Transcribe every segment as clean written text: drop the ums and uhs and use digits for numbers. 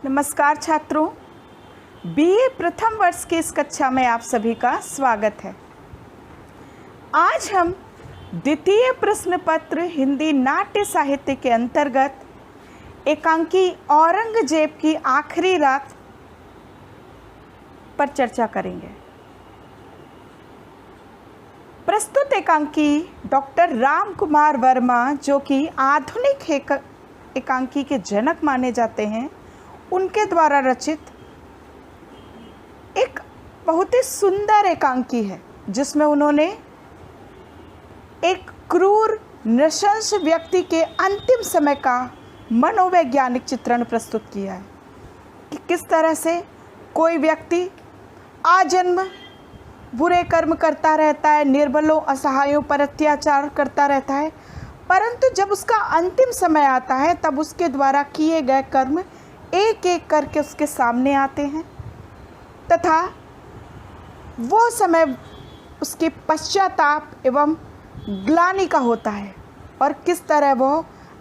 नमस्कार छात्रों, बीए प्रथम वर्ष की इस कक्षा में आप सभी का स्वागत है। आज हम द्वितीय प्रश्न पत्र हिंदी नाट्य साहित्य के अंतर्गत एकांकी औरंगजेब की आखिरी रात पर चर्चा करेंगे। प्रस्तुत एकांकी डॉक्टर राम कुमार वर्मा, जो कि आधुनिक एकांकी के जनक माने जाते हैं, उनके द्वारा रचित एक बहुत ही सुंदर एकांकी है, जिसमें उन्होंने एक क्रूर नृशंस व्यक्ति के अंतिम समय का मनोवैज्ञानिक चित्रण प्रस्तुत किया है कि किस तरह से कोई व्यक्ति आजन्म बुरे कर्म करता रहता है, निर्बलों असहायों पर अत्याचार करता रहता है, परंतु जब उसका अंतिम समय आता है तब उसके द्वारा किए गए कर्म एक एक करके उसके सामने आते हैं तथा वो समय उसके पश्चाताप एवं ग्लानि का होता है और किस तरह वो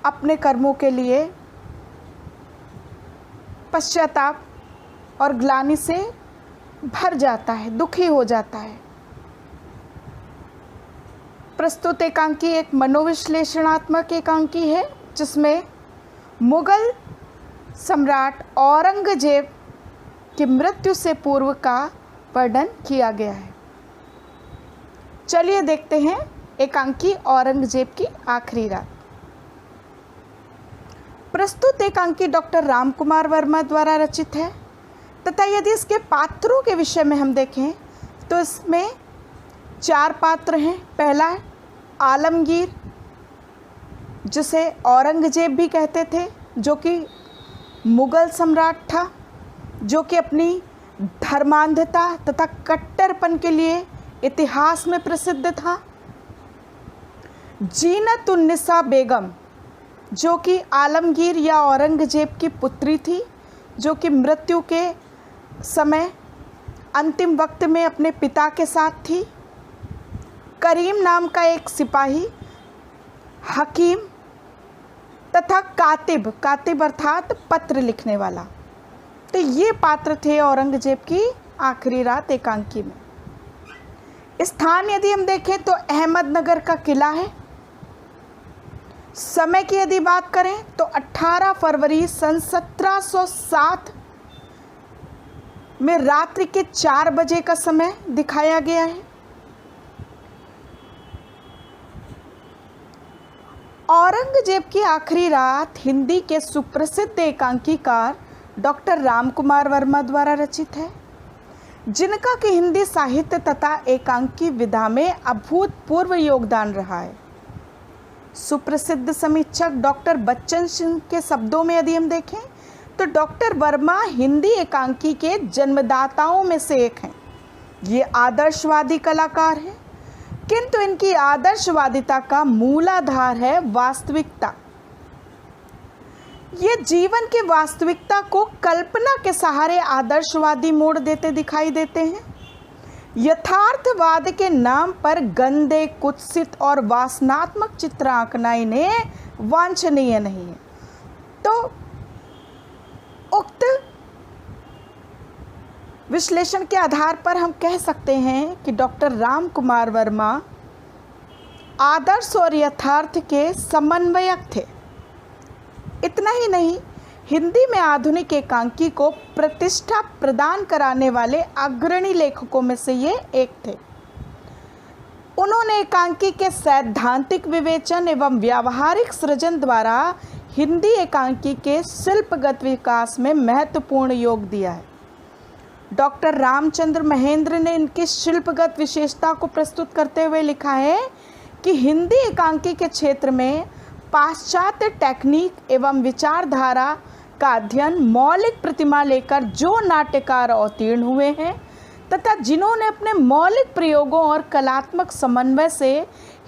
अपने कर्मों के लिए पश्चाताप और ग्लानि से भर जाता है, दुखी हो जाता है। प्रस्तुत एकांकी एक मनोविश्लेषणात्मक एकांकी है, जिसमें मुगल सम्राट औरंगजेब की मृत्यु से पूर्व का वर्णन किया गया है। चलिए देखते हैं एकांकी औरंगजेब की आखिरी रात। प्रस्तुत एकांकी डॉक्टर राम कुमार वर्मा द्वारा रचित है तथा यदि इसके पात्रों के विषय में हम देखें तो इसमें 4 पात्र हैं। पहला है आलमगीर, जिसे औरंगजेब भी कहते थे, जो कि मुगल सम्राट था, जो कि अपनी धर्मांधता तथा कट्टरपन के लिए इतिहास में प्रसिद्ध था। जीनत-उन-निसा बेगम, जो कि आलमगीर या औरंगजेब की पुत्री थी, जो कि मृत्यु के समय अंतिम वक्त में अपने पिता के साथ थी। करीम नाम का एक सिपाही, हकीम तथा कातिब अर्थात पत्र लिखने वाला। तो ये पात्र थे औरंगजेब की आखिरी रात एकांकी में। स्थान यदि हम देखें तो अहमदनगर का किला है। समय की यदि बात करें तो 18 फरवरी सन 1707 में रात्रि के 4 बजे का समय दिखाया गया है। औरंगजेब की आखिरी रात हिंदी के सुप्रसिद्ध एकांकीकार डॉक्टर राम कुमार वर्मा द्वारा रचित है, जिनका कि हिंदी साहित्य तथा एकांकी विधा में अभूतपूर्व योगदान रहा है। सुप्रसिद्ध समीक्षक डॉक्टर बच्चन सिंह के शब्दों में यदि हम देखें तो डॉक्टर वर्मा हिंदी एकांकी के जन्मदाताओं में से एक हैं। ये आदर्शवादी कलाकार हैं, किंतु इनकी आदर्शवादिता का मूलाधार है वास्तविकता। ये जीवन की वास्तविकता को कल्पना के सहारे आदर्शवादी मोड़ देते दिखाई देते हैं। यथार्थवाद के नाम पर गंदे, कुत्सित और वासनात्मक चित्र आंकना इन्हें वांछनीय नहीं है। तो उक्त विश्लेषण के आधार पर हम कह सकते हैं कि डॉक्टर राम कुमार वर्मा आदर्श और यथार्थ के समन्वयक थे। इतना ही नहीं, हिंदी में आधुनिक एकांकी को प्रतिष्ठा प्रदान कराने वाले अग्रणी लेखकों में से ये एक थे। उन्होंने एकांकी के सैद्धांतिक विवेचन एवं व्यावहारिक सृजन द्वारा हिंदी एकांकी के शिल्पगत विकास में महत्वपूर्ण योग दिया है। डॉक्टर रामचंद्र महेंद्र ने इनकी शिल्पगत विशेषता को प्रस्तुत करते हुए लिखा है कि हिंदी एकांकी के क्षेत्र में पाश्चात्य टेक्निक एवं विचारधारा का अध्ययन मौलिक प्रतिमा लेकर जो नाट्यकार अवतीर्ण हुए हैं तथा जिन्होंने अपने मौलिक प्रयोगों और कलात्मक समन्वय से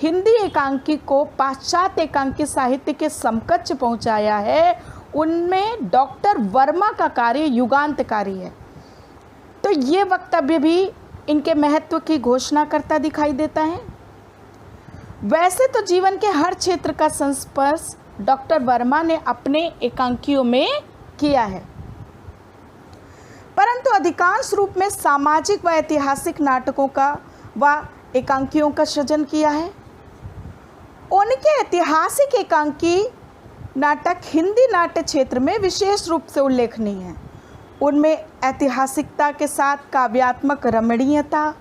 हिंदी एकांकी को पाश्चात्य एकांकी साहित्य के समकक्ष पहुंचाया है, उनमें डॉक्टर वर्मा का कार्य युगांतकारी है। तो ये वक्तव्य भी इनके महत्व की घोषणा करता दिखाई देता है। वैसे तो जीवन के हर क्षेत्र का संस्पर्श डॉक्टर वर्मा ने अपने एकांकियों में किया है, परंतु अधिकांश रूप में सामाजिक व ऐतिहासिक नाटकों का व एकांकियों का सृजन किया है। उनके ऐतिहासिक एकांकी नाटक हिंदी नाट्य क्षेत्र में विशेष रूप से उल्लेखनीय हैं। उनमें ऐतिहासिकता के साथ काव्यात्मक रमणीयता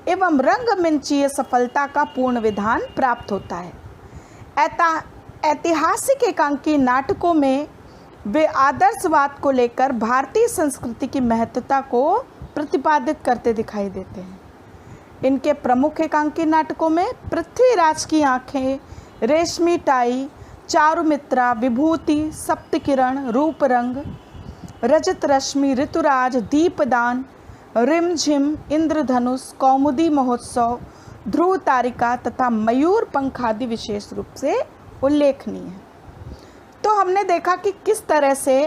एवं रंगमंचीय सफलता का पूर्ण विधान प्राप्त होता है। ऐतिहासिक एकांकी नाटकों में वे आदर्शवाद को लेकर भारतीय संस्कृति की महत्वता को प्रतिपादित करते दिखाई देते हैं। इनके प्रमुख एकांकी नाटकों में पृथ्वीराज की आंखें, रेशमी टाई, चारुमित्रा, विभूति, सप्तकिरण, रूपरंग, रजत रश्मि, ऋतुराज, दीपदान, रिमझिम, इंद्रधनुष, कौमुदी महोत्सव, ध्रुव तारिका तथा मयूर पंख आदि विशेष रूप से उल्लेखनीय है। तो हमने देखा कि किस तरह से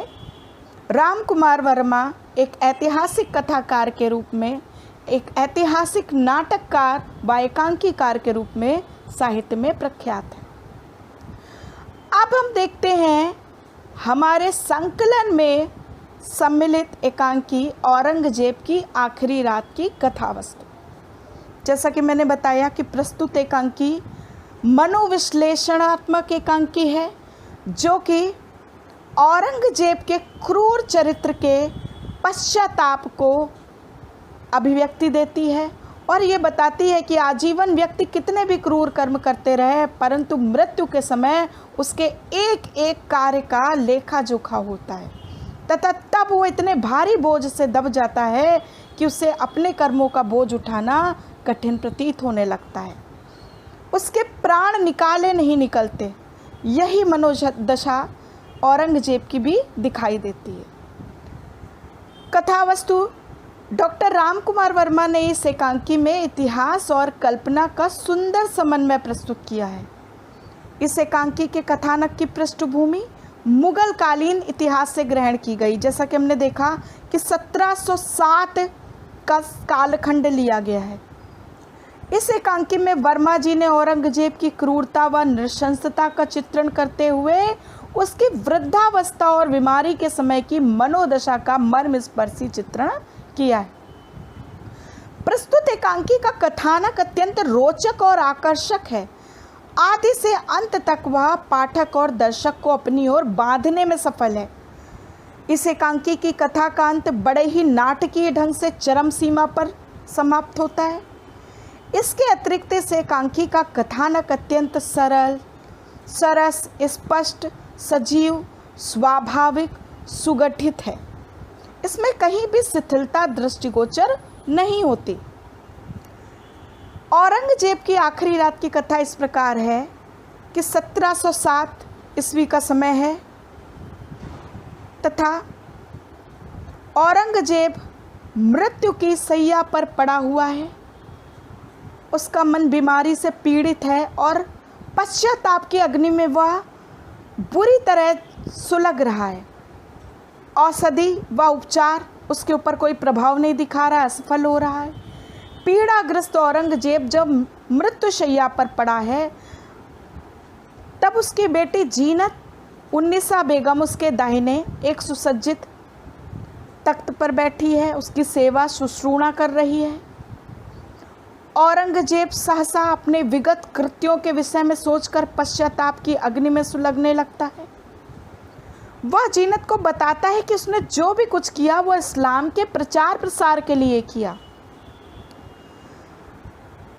राम कुमार वर्मा एक ऐतिहासिक कथाकार के रूप में, एक ऐतिहासिक नाटककार व एकांकीकार के रूप में साहित्य में प्रख्यात है। अब हम देखते हैं हमारे संकलन में सम्मिलित एकांकी औरंगजेब की आखिरी रात की कथा वस्तु। जैसा कि मैंने बताया कि प्रस्तुत एकांकी मनोविश्लेषणात्मक एकांकी है, जो कि औरंगजेब के क्रूर चरित्र के पश्चाताप को अभिव्यक्ति देती है और ये बताती है कि आजीवन व्यक्ति कितने भी क्रूर कर्म करते रहे, परंतु मृत्यु के समय उसके एक एक कार्य का लेखा जोखा होता है तथा तब वो इतने भारी बोझ से दब जाता है कि उसे अपने कर्मों का बोझ उठाना कठिन प्रतीत होने लगता है। उसके प्राण निकाले नहीं निकलते। यही मनोदशा औरंगजेब की भी दिखाई देती है। कथा वस्तु डॉक्टर राम कुमार वर्मा ने इस एकांकी में इतिहास और कल्पना का सुंदर समन्वय प्रस्तुत किया है। इस एकांकी के कथानक की पृष्ठभूमि मुगल कालीन इतिहास से ग्रहण की गई। जैसा कि हमने देखा कि 1707 का कालखंड लिया गया है। इस एकांकी में वर्मा जी ने औरंगजेब की क्रूरता व नृशंसता का चित्रण करते हुए उसकी वृद्धावस्था और बीमारी के समय की मनोदशा का मर्मस्पर्शी चित्रण किया है। प्रस्तुत एकांकी का कथानक अत्यंत रोचक और आकर्षक है। आदि से अंत तक वह पाठक और दर्शक को अपनी ओर बांधने में सफल है। इस एकांकी की कथा का अंत बड़े ही नाटकीय ढंग से चरम सीमा पर समाप्त होता है। इसके अतिरिक्त इस एकांकी का कथानक अत्यंत सरल, सरस, स्पष्ट, सजीव, स्वाभाविक, सुगठित है। इसमें कहीं भी शिथिलता दृष्टिगोचर नहीं होती। औरंगजेब की आखिरी रात की कथा इस प्रकार है कि 1707 ईस्वी का समय है तथा औरंगजेब मृत्यु की शैया पर पड़ा हुआ है। उसका मन बीमारी से पीड़ित है और पश्चाताप की अग्नि में वह बुरी तरह सुलग रहा है। औषधि व उपचार उसके ऊपर कोई प्रभाव नहीं दिखा रहा, असफल हो रहा है। पीड़ाग्रस्त औरंगजेब जब मृत्युशैया पर पड़ा है तब उसकी बेटी जीनत उन्निसा बेगम उसके दाहिने एक सुसज्जित तख्त पर बैठी है, उसकी सेवा शुश्रूषा कर रही है। औरंगजेब सहसा अपने विगत कृत्यों के विषय में सोचकर पश्चाताप की अग्नि में सुलगने लगता है। वह जीनत को बताता है कि उसने जो भी कुछ किया वो इस्लाम के प्रचार प्रसार के लिए किया।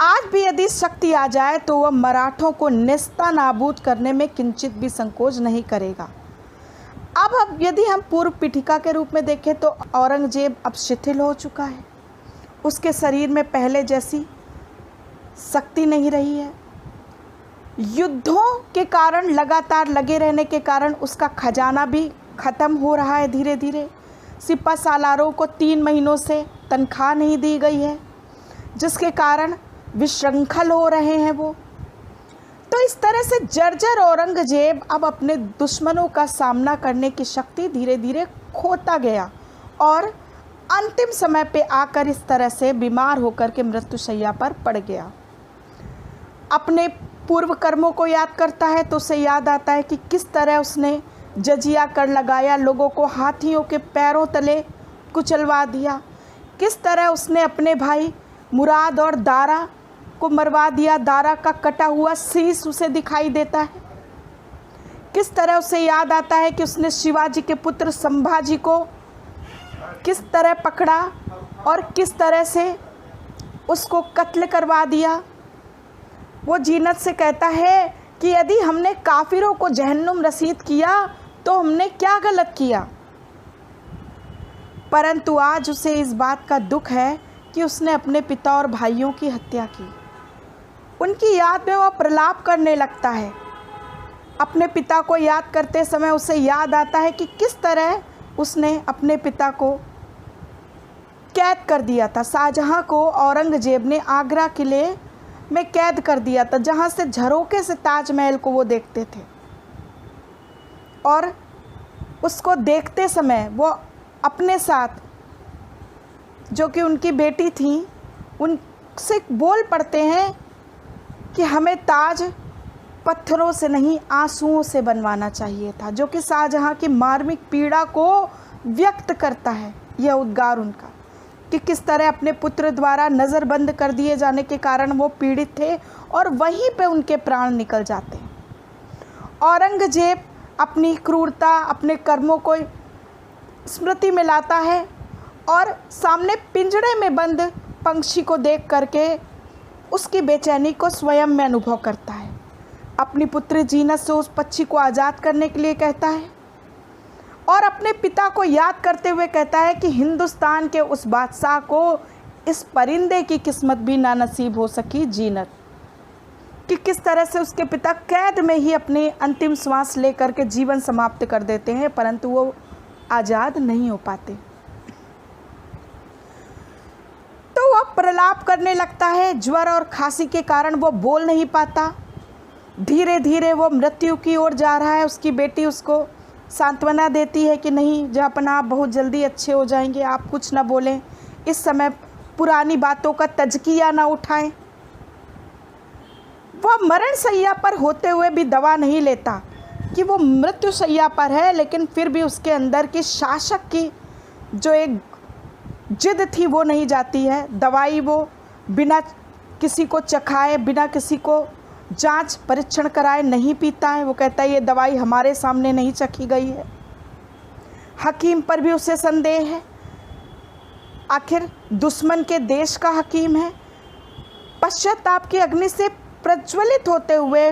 आज भी यदि शक्ति आ जाए तो वह मराठों को नेस्तनाबूद करने में किंचित भी संकोच नहीं करेगा। अब यदि हम पूर्व पीठिका के रूप में देखें तो औरंगजेब अब शिथिल हो चुका है। उसके शरीर में पहले जैसी शक्ति नहीं रही है। युद्धों के कारण, लगातार लगे रहने के कारण उसका खजाना भी ख़त्म हो रहा है धीरे धीरे। सिपा सालारों को 3 महीनों से तनख्वाह नहीं दी गई है, जिसके कारण विशृंखल हो रहे हैं वो। तो इस तरह से जर्जर औरंगजेब अब अपने दुश्मनों का सामना करने की शक्ति धीरे धीरे खोता गया और अंतिम समय पे आकर इस तरह से बीमार होकर के मृत्युशैया पर पड़ गया। अपने पूर्व कर्मों को याद करता है तो उसे याद आता है कि किस तरह उसने जजिया कर लगाया, लोगों को हाथियों के पैरों तले कुचलवा दिया, किस तरह उसने अपने भाई मुराद और दारा को मरवा दिया। दारा का कटा हुआ शीश उसे दिखाई देता है। किस तरह उसे याद आता है कि उसने शिवाजी के पुत्र संभाजी को किस तरह पकड़ा और किस तरह से उसको कत्ल करवा दिया। वो जीनत से कहता है कि यदि हमने काफिरों को जहन्नुम रसीद किया तो हमने क्या गलत किया। परंतु आज उसे इस बात का दुख है कि उसने अपने पिता और भाइयों की हत्या की। उनकी याद में वह प्रलाप करने लगता है। अपने पिता को याद करते समय उसे याद आता है कि किस तरह उसने अपने पिता को कैद कर दिया था। शाहजहां को औरंगजेब ने आगरा किले में कैद कर दिया था, जहां से झरोके से ताजमहल को वो देखते थे। और उसको देखते समय वो अपने साथ जो कि उनकी बेटी थी उनसे बोल पड़ते हैं कि हमें ताज पत्थरों से नहीं आंसुओं से बनवाना चाहिए था, जो कि शाहजहां की मार्मिक पीड़ा को व्यक्त करता है। यह उद्गार उनका कि किस तरह अपने पुत्र द्वारा नज़रबंद कर दिए जाने के कारण वो पीड़ित थे और वहीं पे उनके प्राण निकल जाते हैं। औरंगजेब अपनी क्रूरता, अपने कर्मों को स्मृति में लाता है और सामने पिंजड़े में बंद पंछी को देख करके उसकी बेचैनी को स्वयं में अनुभव करता है। अपनी पुत्री जीनत से उस पक्षी को आज़ाद करने के लिए कहता है और अपने पिता को याद करते हुए कहता है कि हिंदुस्तान के उस बादशाह को इस परिंदे की किस्मत भी ना नसीब हो सकी जीनत, कि किस तरह से उसके पिता कैद में ही अपनी अंतिम श्वास लेकर के जीवन समाप्त कर देते हैं, परंतु वो आज़ाद नहीं हो पाते। तो वह प्रलाप करने लगता है। ज्वर और खांसी के कारण वो बोल नहीं पाता। धीरे धीरे वो मृत्यु की ओर जा रहा है। उसकी बेटी उसको सांत्वना देती है कि नहीं जहाँपना, आप बहुत जल्दी अच्छे हो जाएंगे, आप कुछ ना बोलें, इस समय पुरानी बातों का तजकिया ना उठाएं। वह मरण शैया पर होते हुए भी दवा नहीं लेता कि वो मृत्यु शैया पर है, लेकिन फिर भी उसके अंदर की शासक की जो एक जिद थी वो नहीं जाती है। दवाई वो बिना किसी को चखाए, बिना किसी को जांच परीक्षण कराए नहीं पीता है। वो कहता है ये दवाई हमारे सामने नहीं चखी गई है। हकीम पर भी उसे संदेह है, आखिर दुश्मन के देश का हकीम है। पश्चाताप की अग्नि से प्रज्वलित होते हुए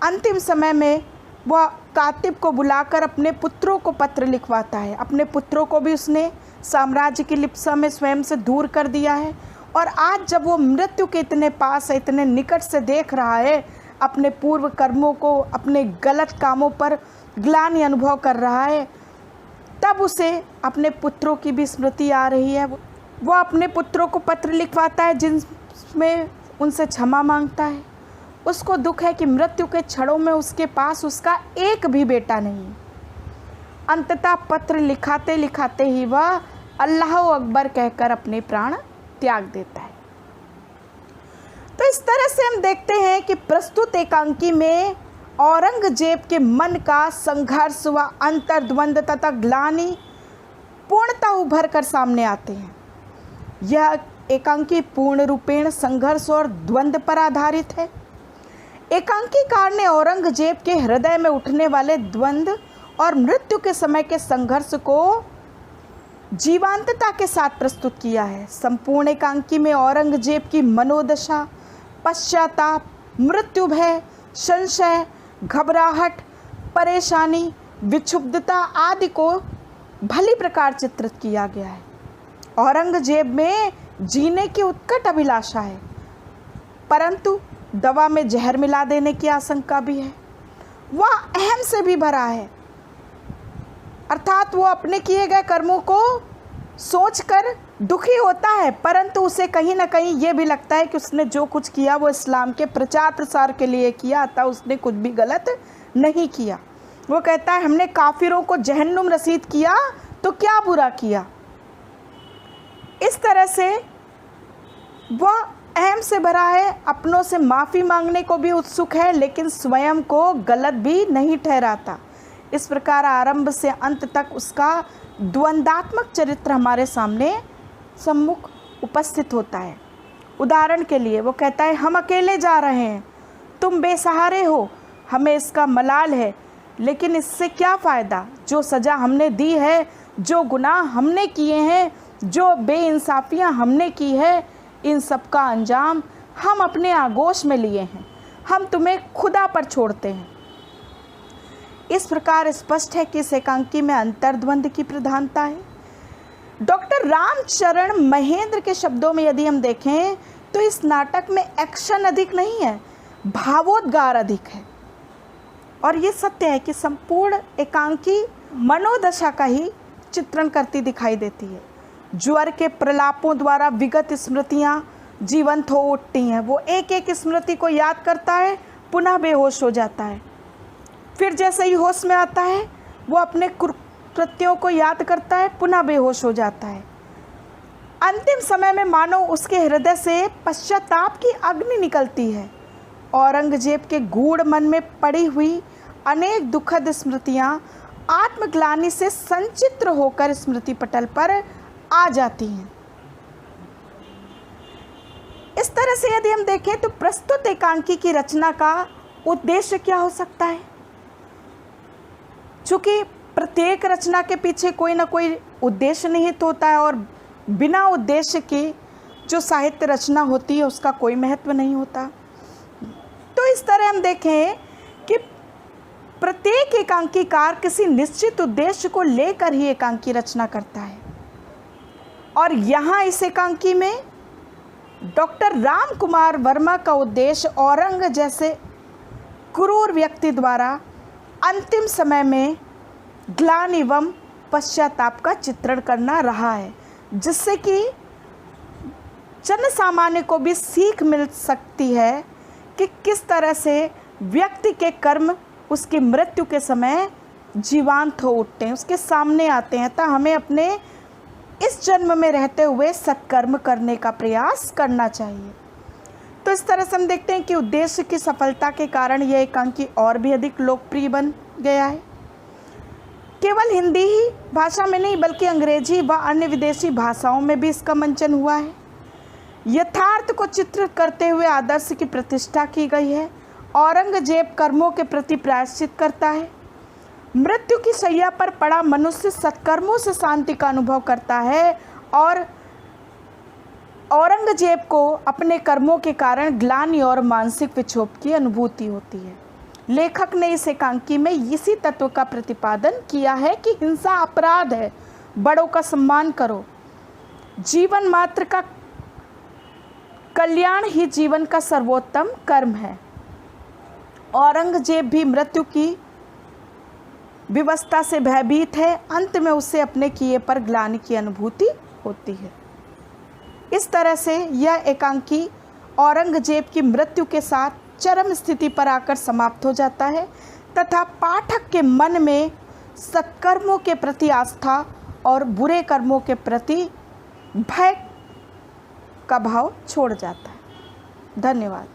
अंतिम समय में वह कातिब को बुलाकर अपने पुत्रों को पत्र लिखवाता है। अपने पुत्रों को भी उसने साम्राज्य की लिप्सा में स्वयं से दूर कर दिया है और आज जब वो मृत्यु के इतने पास है, इतने निकट से देख रहा है, अपने पूर्व कर्मों को, अपने गलत कामों पर ग्लानि अनुभव कर रहा है, तब उसे अपने पुत्रों की भी स्मृति आ रही है। वो अपने पुत्रों को पत्र लिखवाता है जिसमें उनसे क्षमा मांगता है। उसको दुख है कि मृत्यु के क्षणों में उसके पास उसका एक भी बेटा नहीं। अंततः पत्र लिखाते लिखाते ही वह अल्लाह अकबर कहकर अपने प्राण त्याग देता है। तो इस तरह से हम देखते हैं कि प्रस्तुत एकांकी में औरंगजेब के मन का संघर्ष व अंतर्द्वंद तथा ग्लानि पूर्णतः उभर कर सामने आते हैं। यह एकांकी पूर्ण रूपेण संघर्ष और द्वंद्व पर आधारित है। एकांकीकार ने औरंगजेब के हृदय में उठने वाले द्वंद्व और मृत्यु के समय के संघर्ष को जीवांतता के साथ प्रस्तुत किया है। संपूर्ण एकांकी में औरंगजेब की मनोदशा, पश्चाताप, मृत्यु भय, संशय, घबराहट, परेशानी, विक्षुब्धता आदि को भली प्रकार चित्रित किया गया है। औरंगजेब में जीने की उत्कट अभिलाषा है, परंतु दवा में जहर मिला देने की आशंका भी है। वह अहम से भी भरा है, अर्थात वो अपने किए गए कर्मों को सोचकर दुखी होता है, परंतु उसे कहीं ना कहीं ये भी लगता है कि उसने जो कुछ किया वो इस्लाम के प्रचार प्रसार के लिए किया, अतः उसने कुछ भी गलत नहीं किया। वो कहता है हमने काफिरों को जहन्नुम रसीद किया तो क्या बुरा किया। इस तरह से वह अहम से भरा है, अपनों से माफ़ी मांगने को भी उत्सुक है, लेकिन स्वयं को गलत भी नहीं ठहराता। इस प्रकार आरंभ से अंत तक उसका द्वंदात्मक चरित्र हमारे सामने सम्मुख उपस्थित होता है। उदाहरण के लिए वो कहता है, हम अकेले जा रहे हैं, तुम बेसहारे हो, हमें इसका मलाल है, लेकिन इससे क्या फ़ायदा? जो सज़ा हमने दी है, जो गुनाह हमने किए हैं, जो बेइंसाफियाँ हमने की है, इन सब का अंजाम हम अपने आगोश में लिए हैं। हम तुम्हें खुदा पर छोड़ते हैं। इस प्रकार स्पष्ट है कि इस एकांकी में अंतर्द्वंद की प्रधानता है। डॉक्टर रामचरण महेंद्र के शब्दों में यदि हम देखें तो इस नाटक में एक्शन अधिक नहीं है, भावोद्गार अधिक है। और ये सत्य है कि संपूर्ण एकांकी मनोदशा का ही चित्रण करती दिखाई देती है। ज्वर के प्रलापों द्वारा विगत स्मृतियाँ जीवंत हो उठती हैं। वो एक एक स्मृति को याद करता है, पुनः बेहोश हो जाता है। फिर जैसे ही होश में आता है वो अपने कृत्यों को याद करता है, पुनः बेहोश हो जाता है। अंतिम समय में मानो उसके हृदय से पश्चाताप की अग्नि निकलती है। औरंगजेब के गूढ़ मन में पड़ी हुई अनेक दुखद स्मृतियाँ आत्मग्लानि से संचित्र होकर स्मृति पटल पर आ जाती हैं। इस तरह से यदि हम देखें तो प्रस्तुत एकांकी की रचना का उद्देश्य क्या हो सकता है? चूँकि प्रत्येक रचना के पीछे कोई ना कोई उद्देश्य निहित होता है और बिना उद्देश्य के जो साहित्य रचना होती है उसका कोई महत्व नहीं होता। तो इस तरह हम देखें कि प्रत्येक एकांकीकार किसी निश्चित उद्देश्य को लेकर ही एकांकी रचना करता है। और यहाँ इस एकांकी में डॉक्टर राम कुमार वर्मा का उद्देश्य औरंग जैसे क्रूर व्यक्ति द्वारा अंतिम समय में ग्लानि एवं पश्चाताप का चित्रण करना रहा है, जिससे कि जन सामान्य को भी सीख मिल सकती है कि किस तरह से व्यक्ति के कर्म उसकी मृत्यु के समय जीवांत हो उठते हैं, उसके सामने आते हैं। तो हमें अपने इस जन्म में रहते हुए सत्कर्म करने का प्रयास करना चाहिए। तो इस तरह से हम देखते हैं कि उद्देश्य की सफलता के कारण यह एकांकी और भी अधिक लोकप्रिय बन गया है। केवल हिंदी ही भाषा में नहीं बल्कि अंग्रेजी व अन्य विदेशी भाषाओं में भी इसका मंचन हुआ है। यथार्थ को चित्रित करते हुए आदर्श की प्रतिष्ठा की गई है। औरंगजेब कर्मों के प्रति प्रायश्चित करता है। मृत्यु की शैया पर पड़ा मनुष्य सत्कर्मों से शांति का अनुभव करता है और औरंगजेब को अपने कर्मों के कारण ग्लानि और मानसिक विक्षोभ की अनुभूति होती है। लेखक ने इस एकांकी में इसी तत्व का प्रतिपादन किया है कि हिंसा अपराध है, बड़ों का सम्मान करो, जीवन मात्र का कल्याण ही जीवन का सर्वोत्तम कर्म है। औरंगजेब भी मृत्यु की विवस्था से भयभीत है। अंत में उसे अपने किए पर ग्लानि की अनुभूति होती है। इस तरह से यह एकांकी औरंगजेब की मृत्यु के साथ चरम स्थिति पर आकर समाप्त हो जाता है तथा पाठक के मन में सत्कर्मों के प्रति आस्था और बुरे कर्मों के प्रति भय का भाव छोड़ जाता है। धन्यवाद।